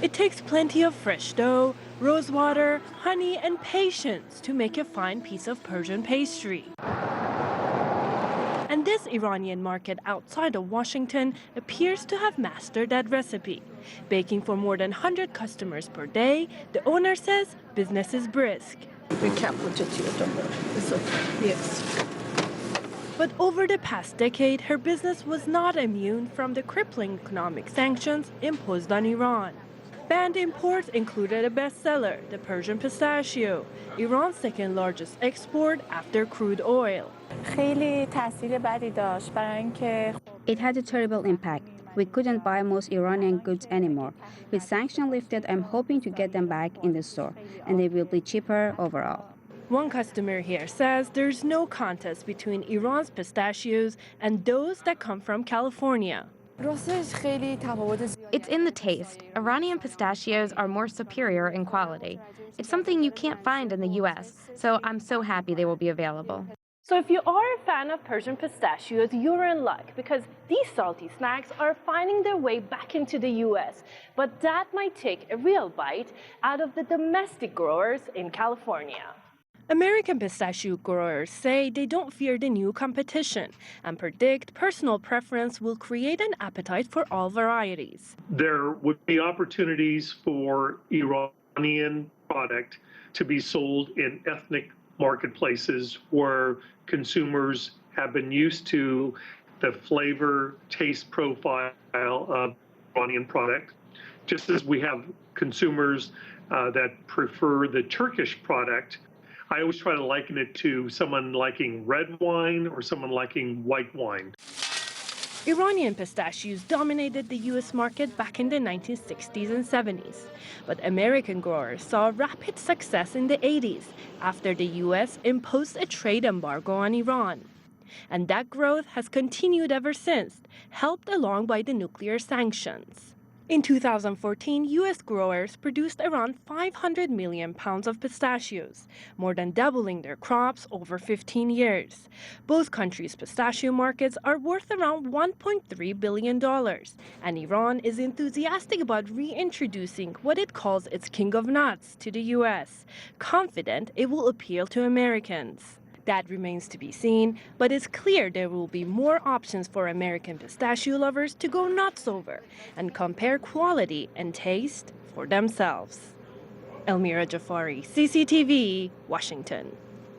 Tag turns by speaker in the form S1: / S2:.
S1: It takes plenty of fresh dough, rose water, honey, and patience to make a fine piece of Persian pastry. And this Iranian market outside of Washington appears to have mastered that recipe. Baking for more than 100 customers per day, the owner says business is brisk.
S2: We can't put it here, don't worry. It's okay. Yes.
S1: But over the past decade, her business was not immune from the crippling economic sanctions imposed on Iran. Banned imports included a bestseller, the Persian pistachio, Iran's second largest export after crude oil.
S3: It had a terrible impact. We couldn't buy most Iranian goods anymore. With sanctions lifted, I'm hoping to get them back in the store, and they will be cheaper overall.
S1: One customer here says there's no contest between Iran's pistachios and those that come from California.
S4: It's in the taste. Iranian pistachios are more superior in quality. It's something you can't find in the U.S., so I'm so happy they will be available.
S1: So if you are a fan of Persian pistachios, you're in luck because these salty snacks are finding their way back into the U.S. But that might take a real bite out of the domestic growers in California. American pistachio growers say they don't fear the new competition and predict personal preference will create an appetite for all varieties.
S5: There would be opportunities for Iranian product to be sold in ethnic marketplaces where consumers have been used to the flavor, taste profile of Iranian product, just as we have consumers that prefer the Turkish product. I always try to liken it to someone liking red wine or someone liking white wine.
S1: Iranian pistachios dominated the U.S. market back in the 1960s and 70s, but American growers saw rapid success in the 80s after the U.S. imposed a trade embargo on Iran. And that growth has continued ever since, helped along by the nuclear sanctions. In 2014, U.S. growers produced around 500 million pounds of pistachios, more than doubling their crops over 15 years. Both countries' pistachio markets are worth around $1.3 billion, and Iran is enthusiastic about reintroducing what it calls its king of nuts to the U.S., confident it will appeal to Americans. That remains to be seen, but it's clear there will be more options for American pistachio lovers to go nuts over and compare quality and taste for themselves. Elmira Jafari, CCTV, Washington.